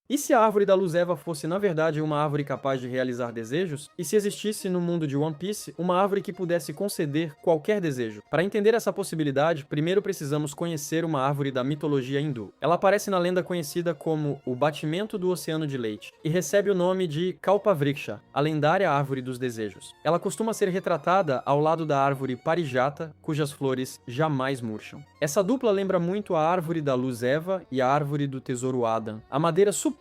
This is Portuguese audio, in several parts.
E se a árvore da luz Eva fosse, na verdade, uma árvore capaz de realizar desejos? E se existisse no mundo de One Piece uma árvore que pudesse conceder qualquer desejo? Para entender essa possibilidade, primeiro precisamos conhecer uma árvore da mitologia hindu. Ela aparece na lenda conhecida como o Batimento do Oceano de Leite e recebe o nome de Kalpavriksha, a lendária árvore dos desejos. Ela costuma ser retratada ao lado da árvore Parijata, cujas flores jamais murcham. Essa dupla lembra muito a árvore da luz Eva e a árvore do tesouro Adam, a madeira suprema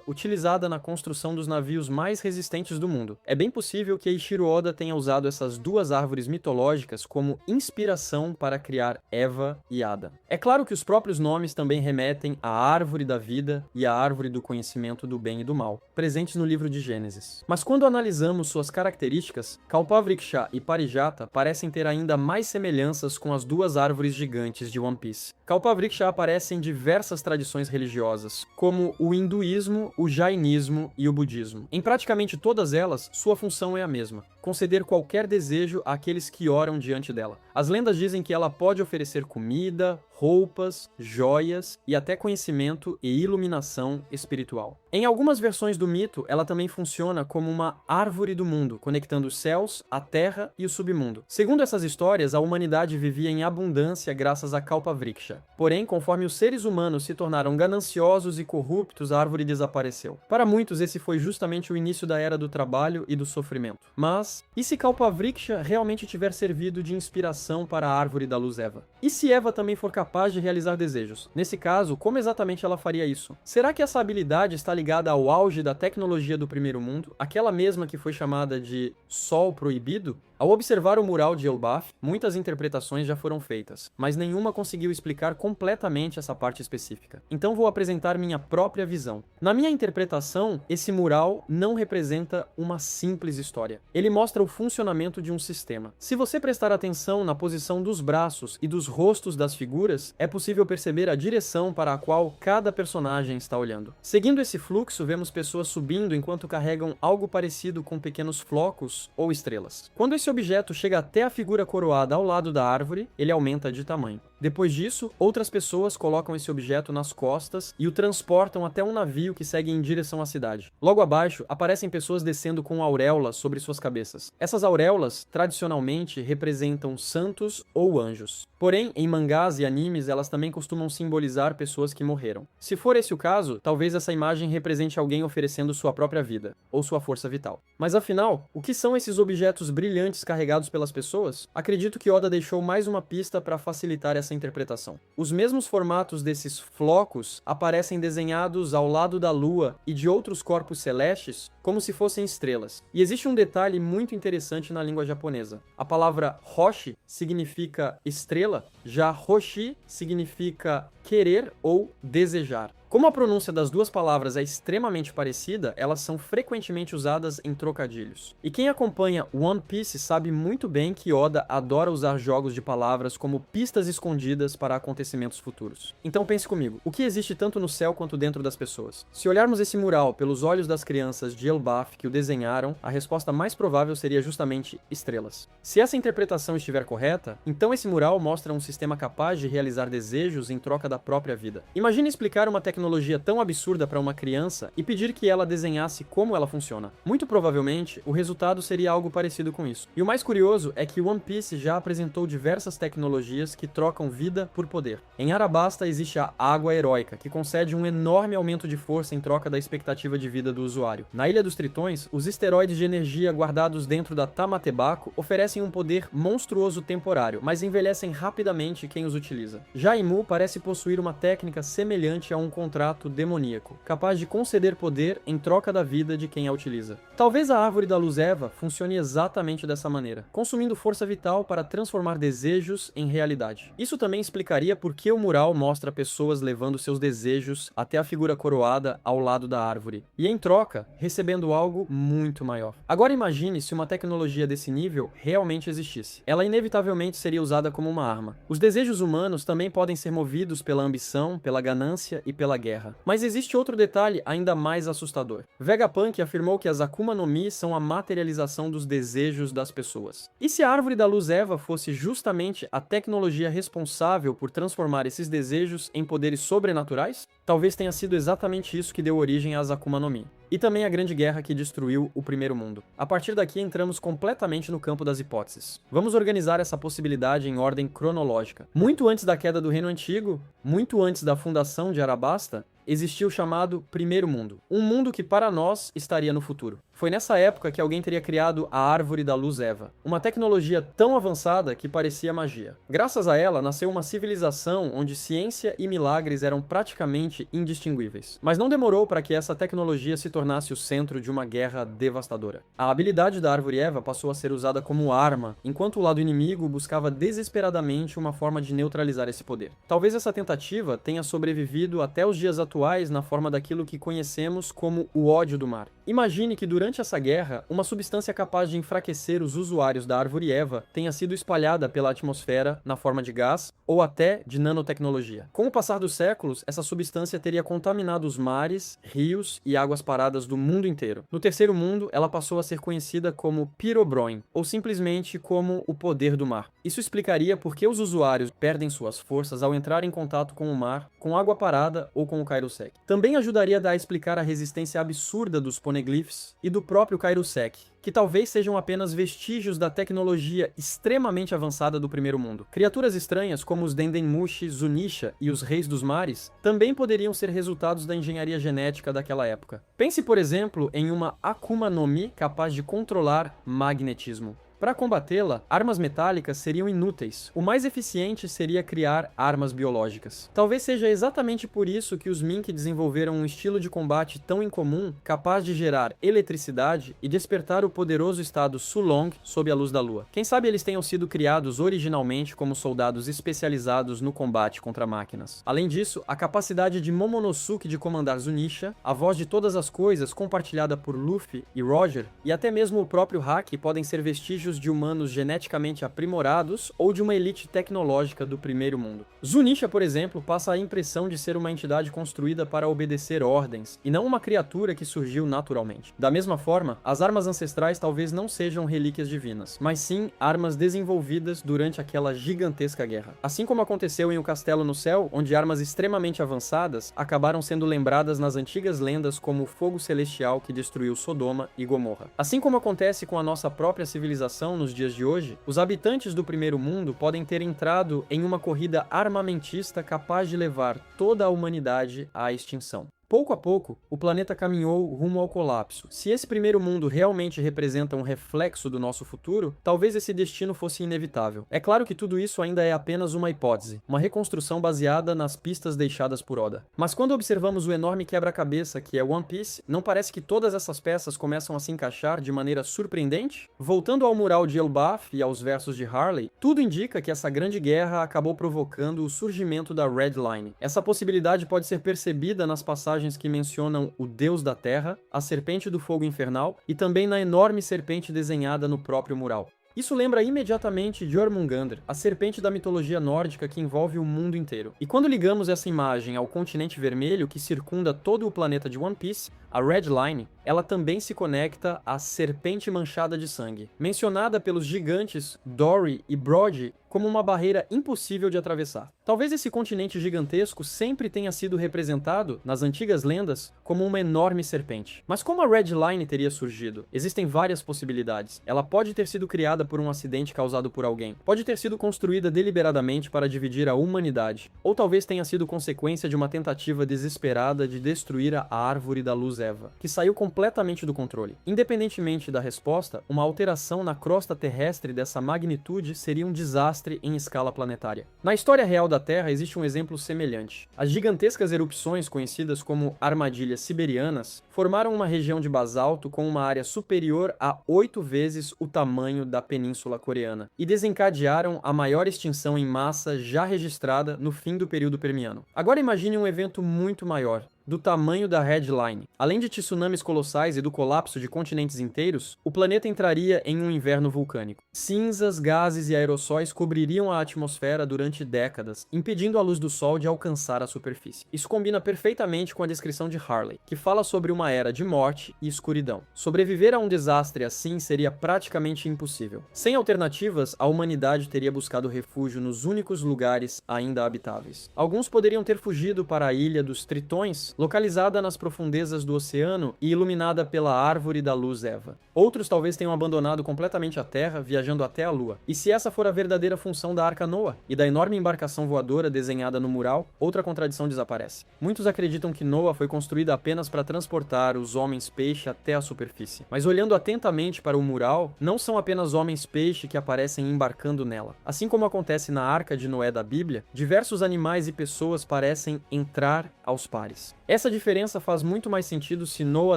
utilizada na construção dos navios mais resistentes do mundo. É bem possível que Eiichiro Oda tenha usado essas duas árvores mitológicas como inspiração para criar Eva e Adam. É claro que os próprios nomes também remetem à árvore da vida e à árvore do conhecimento do bem e do mal, presentes no livro de Gênesis. Mas quando analisamos suas características, Kalpavriksha e Parijata parecem ter ainda mais semelhanças com as duas árvores gigantes de One Piece. Kalpavriksha aparece em diversas tradições religiosas, como o hinduísmo, o jainismo e o budismo. Em praticamente todas elas, sua função é a mesma: conceder qualquer desejo àqueles que oram diante dela. As lendas dizem que ela pode oferecer comida, roupas, joias e até conhecimento e iluminação espiritual. Em algumas versões do mito, ela também funciona como uma árvore do mundo, conectando os céus, a terra e o submundo. Segundo essas histórias, a humanidade vivia em abundância graças a Kalpavriksha. Porém, conforme os seres humanos se tornaram gananciosos e corruptos, a árvore desapareceu. Para muitos, esse foi justamente o início da era do trabalho e do sofrimento. Mas, e se Kalpavriksha realmente tiver servido de inspiração para a árvore da luz Eva? E se Eva também for capaz de realizar desejos? Nesse caso, como exatamente ela faria isso? Será que essa habilidade está ligada ao auge da tecnologia do primeiro mundo, aquela mesma que foi chamada de Sol Proibido? Ao observar o mural de Elbaf, muitas interpretações já foram feitas, mas nenhuma conseguiu explicar completamente essa parte específica. Então vou apresentar minha própria visão. Na minha interpretação, esse mural não representa uma simples história. Ele mostra o funcionamento de um sistema. Se você prestar atenção na posição dos braços e dos rostos das figuras, é possível perceber a direção para a qual cada personagem está olhando. Seguindo esse fluxo, vemos pessoas subindo enquanto carregam algo parecido com pequenos flocos ou estrelas. Quando esse objeto chega até a figura coroada ao lado da árvore, ele aumenta de tamanho. Depois disso, outras pessoas colocam esse objeto nas costas e o transportam até um navio que segue em direção à cidade. Logo abaixo, aparecem pessoas descendo com auréolas sobre suas cabeças. Essas auréolas, tradicionalmente, representam santos ou anjos. Porém, em mangás e animes, elas também costumam simbolizar pessoas que morreram. Se for esse o caso, talvez essa imagem represente alguém oferecendo sua própria vida, ou sua força vital. Mas afinal, o que são esses objetos brilhantes carregados pelas pessoas? Acredito que Oda deixou mais uma pista para facilitar essa interpretação. Os mesmos formatos desses flocos aparecem desenhados ao lado da lua e de outros corpos celestes como se fossem estrelas. E existe um detalhe muito interessante na língua japonesa. A palavra Hoshi significa estrela, já Hoshi significa querer ou desejar. Como a pronúncia das duas palavras é extremamente parecida, elas são frequentemente usadas em trocadilhos. E quem acompanha One Piece sabe muito bem que Oda adora usar jogos de palavras como pistas escondidas para acontecimentos futuros. Então pense comigo, o que existe tanto no céu quanto dentro das pessoas? Se olharmos esse mural pelos olhos das crianças de Elbaf que o desenharam, a resposta mais provável seria justamente estrelas. Se essa interpretação estiver correta, então esse mural mostra um sistema capaz de realizar desejos em troca da própria vida. Imagine explicar uma tecnologia tão absurda para uma criança e pedir que ela desenhasse como ela funciona. Muito provavelmente, o resultado seria algo parecido com isso. E o mais curioso é que One Piece já apresentou diversas tecnologias que trocam vida por poder. Em Arabasta existe a água heróica, que concede um enorme aumento de força em troca da expectativa de vida do usuário. Na Ilha dos Tritões, os esteroides de energia guardados dentro da Tamatebaco oferecem um poder monstruoso temporário, mas envelhecem rapidamente quem os utiliza. Já Imu parece possuir uma técnica semelhante a um contrato demoníaco, capaz de conceder poder em troca da vida de quem a utiliza. Talvez a árvore da luz Eva funcione exatamente dessa maneira, consumindo força vital para transformar desejos em realidade. Isso também explicaria por que o mural mostra pessoas levando seus desejos até a figura coroada ao lado da árvore, e em troca, recebendo algo muito maior. Agora imagine se uma tecnologia desse nível realmente existisse. Ela inevitavelmente seria usada como uma arma. Os desejos humanos também podem ser movidos pela ambição, pela ganância e pela guerra. Mas existe outro detalhe ainda mais assustador. Vegapunk afirmou que as Akuma no Mi são a materialização dos desejos das pessoas. E se a Árvore da Luz Eva fosse justamente a tecnologia responsável por transformar esses desejos em poderes sobrenaturais? Talvez tenha sido exatamente isso que deu origem às Akuma no Mi. E também a Grande Guerra que destruiu o Primeiro Mundo. A partir daqui entramos completamente no campo das hipóteses. Vamos organizar essa possibilidade em ordem cronológica. Muito antes da queda do Reino Antigo, muito antes da fundação de Arabasta, existia o chamado Primeiro Mundo. Um mundo que para nós estaria no futuro. Foi nessa época que alguém teria criado a Árvore da Luz Eva, uma tecnologia tão avançada que parecia magia. Graças a ela, nasceu uma civilização onde ciência e milagres eram praticamente indistinguíveis. Mas não demorou para que essa tecnologia se tornasse o centro de uma guerra devastadora. A habilidade da Árvore Eva passou a ser usada como arma, enquanto o lado inimigo buscava desesperadamente uma forma de neutralizar esse poder. Talvez essa tentativa tenha sobrevivido até os dias atuais na forma daquilo que conhecemos como o ódio do mar. Imagine que durante essa guerra, uma substância capaz de enfraquecer os usuários da Árvore Eva tenha sido espalhada pela atmosfera na forma de gás ou até de nanotecnologia. Com o passar dos séculos, essa substância teria contaminado os mares, rios e águas paradas do mundo inteiro. No Terceiro Mundo, ela passou a ser conhecida como Pirobroin, ou simplesmente como o poder do mar. Isso explicaria por que os usuários perdem suas forças ao entrar em contato com o mar, com água parada ou com o Kairosek. Também ajudaria a explicar a resistência absurda dos poneglyphs e do próprio Kairosek, que talvez sejam apenas vestígios da tecnologia extremamente avançada do Primeiro Mundo. Criaturas estranhas como os Dendenmushi, Zunisha e os Reis dos Mares também poderiam ser resultados da engenharia genética daquela época. Pense, por exemplo, em uma Akuma no Mi capaz de controlar magnetismo. Para combatê-la, armas metálicas seriam inúteis. O mais eficiente seria criar armas biológicas. Talvez seja exatamente por isso que os Mink desenvolveram um estilo de combate tão incomum, capaz de gerar eletricidade e despertar o poderoso estado Sulong sob a luz da lua. Quem sabe eles tenham sido criados originalmente como soldados especializados no combate contra máquinas. Além disso, a capacidade de Momonosuke de comandar Zunisha, a voz de todas as coisas compartilhada por Luffy e Roger, e até mesmo o próprio Haki podem ser vestígios de humanos geneticamente aprimorados ou de uma elite tecnológica do Primeiro Mundo. Zunisha, por exemplo, passa a impressão de ser uma entidade construída para obedecer ordens, e não uma criatura que surgiu naturalmente. Da mesma forma, as armas ancestrais talvez não sejam relíquias divinas, mas sim armas desenvolvidas durante aquela gigantesca guerra. Assim como aconteceu em O Castelo no Céu, onde armas extremamente avançadas acabaram sendo lembradas nas antigas lendas como o fogo celestial que destruiu Sodoma e Gomorra. Assim como acontece com a nossa própria civilização nos dias de hoje, os habitantes do Primeiro Mundo podem ter entrado em uma corrida armamentista capaz de levar toda a humanidade à extinção. Pouco a pouco, o planeta caminhou rumo ao colapso. Se esse Primeiro Mundo realmente representa um reflexo do nosso futuro, talvez esse destino fosse inevitável. É claro que tudo isso ainda é apenas uma hipótese, uma reconstrução baseada nas pistas deixadas por Oda. Mas quando observamos o enorme quebra-cabeça que é One Piece, não parece que todas essas peças começam a se encaixar de maneira surpreendente? Voltando ao mural de Elbaf e aos versos de Harley, tudo indica que essa grande guerra acabou provocando o surgimento da Red Line. Essa possibilidade pode ser percebida nas passagens que mencionam o Deus da Terra, a Serpente do Fogo Infernal e também na enorme serpente desenhada no próprio mural. Isso lembra imediatamente Jormungandr, a serpente da mitologia nórdica que envolve o mundo inteiro. E quando ligamos essa imagem ao continente vermelho que circunda todo o planeta de One Piece, a Red Line, ela também se conecta à Serpente Manchada de Sangue, mencionada pelos gigantes Dory e Brody como uma barreira impossível de atravessar. Talvez esse continente gigantesco sempre tenha sido representado, nas antigas lendas, como uma enorme serpente. Mas como a Red Line teria surgido? Existem várias possibilidades. Ela pode ter sido criada por um acidente causado por alguém. Pode ter sido construída deliberadamente para dividir a humanidade. Ou talvez tenha sido consequência de uma tentativa desesperada de destruir a Árvore da Luz Eva, que saiu completamente do controle. Independentemente da resposta, uma alteração na crosta terrestre dessa magnitude seria um desastre em escala planetária. Na história real da Terra existe um exemplo semelhante. As gigantescas erupções conhecidas como armadilhas siberianas formaram uma região de basalto com uma área superior a 8 vezes o tamanho da Península Coreana e desencadearam a maior extinção em massa já registrada no fim do período Permiano. Agora imagine um evento muito maior, do tamanho da Headline. Além de tsunamis colossais e do colapso de continentes inteiros, o planeta entraria em um inverno vulcânico. Cinzas, gases e aerossóis cobririam a atmosfera durante décadas, impedindo a luz do Sol de alcançar a superfície. Isso combina perfeitamente com a descrição de Harley, que fala sobre uma era de morte e escuridão. Sobreviver a um desastre assim seria praticamente impossível. Sem alternativas, a humanidade teria buscado refúgio nos únicos lugares ainda habitáveis. Alguns poderiam ter fugido para a Ilha dos Tritões, localizada nas profundezas do oceano e iluminada pela Árvore da Luz Eva. Outros talvez tenham abandonado completamente a Terra, viajando até a Lua. E se essa for a verdadeira função da Arca Noah e da enorme embarcação voadora desenhada no mural, outra contradição desaparece. Muitos acreditam que Noah foi construída apenas para transportar os homens-peixe até a superfície. Mas olhando atentamente para o mural, não são apenas homens-peixe que aparecem embarcando nela. Assim como acontece na Arca de Noé da Bíblia, diversos animais e pessoas parecem entrar aos pares. Essa diferença faz muito mais sentido se Noah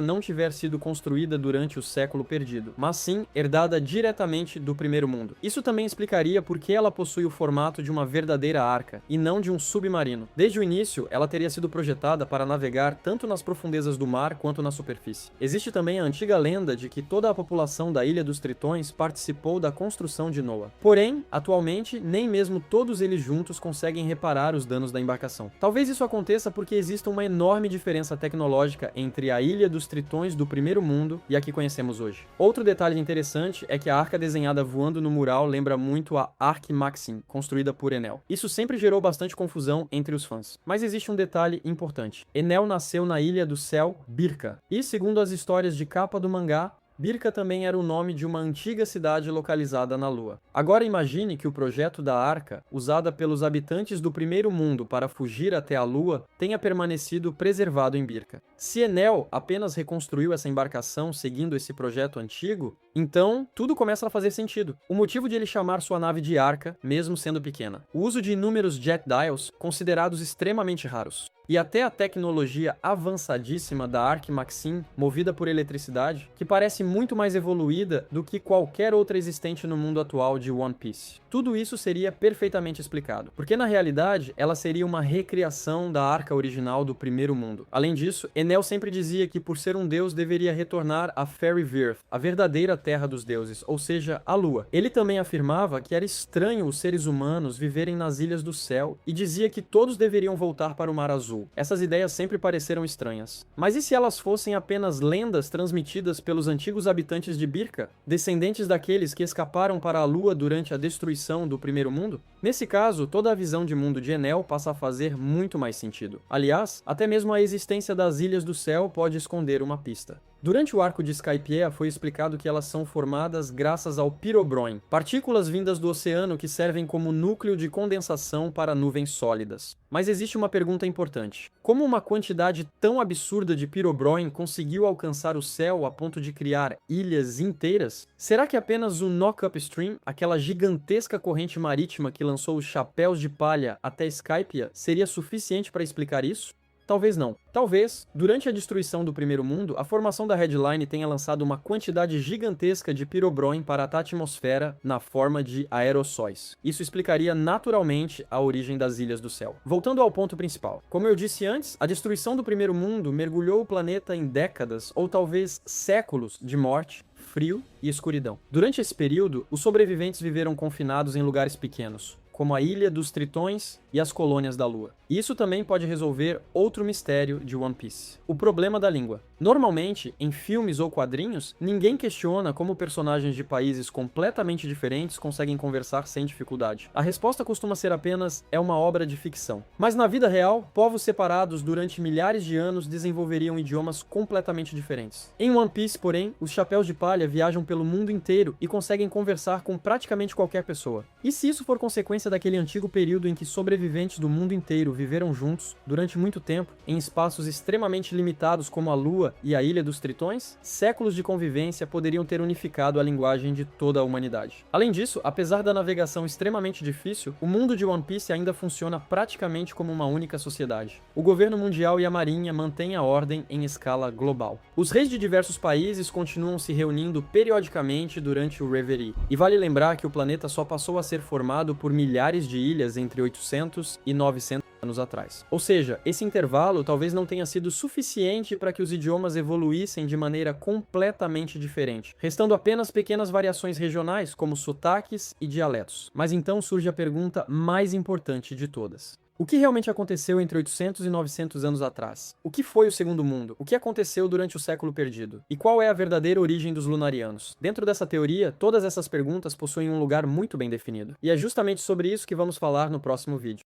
não tiver sido construída durante o século perdido, mas sim herdada diretamente do primeiro mundo. Isso também explicaria por que ela possui o formato de uma verdadeira arca, e não de um submarino. Desde o início, ela teria sido projetada para navegar tanto nas profundezas do mar quanto na superfície. Existe também a antiga lenda de que toda a população da Ilha dos Tritões participou da construção de Noah. Porém, atualmente, nem mesmo todos eles juntos conseguem reparar os danos da embarcação. Talvez isso aconteça porque exista uma enorme diferença tecnológica entre a Ilha dos Tritões do primeiro mundo e a que conhecemos hoje. Outro detalhe interessante é que a arca desenhada voando no mural lembra muito a Ark Maxim, construída por Enel. Isso sempre gerou bastante confusão entre os fãs. Mas existe um detalhe importante. Enel nasceu na Ilha do Céu, Birka. E, segundo as histórias de capa do mangá, Birka também era o nome de uma antiga cidade localizada na Lua. Agora imagine que o projeto da arca, usada pelos habitantes do primeiro mundo para fugir até a Lua, tenha permanecido preservado em Birka. Se Enel apenas reconstruiu essa embarcação seguindo esse projeto antigo, então tudo começa a fazer sentido. O motivo de ele chamar sua nave de arca, mesmo sendo pequena. O uso de inúmeros jet dials, considerados extremamente raros. E até a tecnologia avançadíssima da Ark Maxim, movida por eletricidade, que parece muito mais evoluída do que qualquer outra existente no mundo atual de One Piece. Tudo isso seria perfeitamente explicado, porque na realidade ela seria uma recriação da arca original do primeiro mundo. Além disso, Enel sempre dizia que por ser um deus deveria retornar a Fairyvirth, a verdadeira terra dos deuses, ou seja, a Lua. Ele também afirmava que era estranho os seres humanos viverem nas Ilhas do Céu e dizia que todos deveriam voltar para o Mar Azul. Essas ideias sempre pareceram estranhas. Mas e se elas fossem apenas lendas transmitidas pelos antigos habitantes de Birka, descendentes daqueles que escaparam para a Lua durante a destruição do primeiro mundo? Nesse caso, toda a visão de mundo de Enel passa a fazer muito mais sentido. Aliás, até mesmo a existência das Ilhas do Céu pode esconder uma pista. Durante o arco de Skypiea foi explicado que elas são formadas graças ao Pyrobroin, partículas vindas do oceano que servem como núcleo de condensação para nuvens sólidas. Mas existe uma pergunta importante. Como uma quantidade tão absurda de Pyrobroin conseguiu alcançar o céu a ponto de criar ilhas inteiras? Será que apenas o Knock-Up Stream, aquela gigantesca corrente marítima que lançou os chapéus de palha até Skypiea, seria suficiente para explicar isso? Talvez não. Talvez, durante a destruição do primeiro mundo, a formação da Headline tenha lançado uma quantidade gigantesca de Pyrobroin para a atmosfera na forma de aerossóis. Isso explicaria naturalmente a origem das Ilhas do Céu. Voltando ao ponto principal. Como eu disse antes, a destruição do primeiro mundo mergulhou o planeta em décadas ou talvez séculos de morte, frio e escuridão. Durante esse período, os sobreviventes viveram confinados em lugares pequenos, como a Ilha dos Tritões e as colônias da Lua. E isso também pode resolver outro mistério de One Piece: o problema da língua. Normalmente, em filmes ou quadrinhos, ninguém questiona como personagens de países completamente diferentes conseguem conversar sem dificuldade. A resposta costuma ser apenas: é uma obra de ficção. Mas na vida real, povos separados durante milhares de anos desenvolveriam idiomas completamente diferentes. Em One Piece, porém, os chapéus de palha viajam pelo mundo inteiro e conseguem conversar com praticamente qualquer pessoa. E se isso for consequência daquele antigo período em que sobreviventes do mundo inteiro viveram juntos durante muito tempo, em espaços extremamente limitados como a Lua e a Ilha dos Tritões, séculos de convivência poderiam ter unificado a linguagem de toda a humanidade. Além disso, apesar da navegação extremamente difícil, o mundo de One Piece ainda funciona praticamente como uma única sociedade. O governo mundial e a marinha mantêm a ordem em escala global. Os reis de diversos países continuam se reunindo periodicamente durante o Reverie. E vale lembrar que o planeta só passou a ser formado por milhares de ilhas entre 800 e 900 anos atrás. Ou seja, esse intervalo talvez não tenha sido suficiente para que os idiomas evoluíssem de maneira completamente diferente, restando apenas pequenas variações regionais, como sotaques e dialetos. Mas então surge a pergunta mais importante de todas. O que realmente aconteceu entre 800 e 900 anos atrás? O que foi o Segundo Mundo? O que aconteceu durante o século perdido? E qual é a verdadeira origem dos lunarianos? Dentro dessa teoria, todas essas perguntas possuem um lugar muito bem definido. E é justamente sobre isso que vamos falar no próximo vídeo.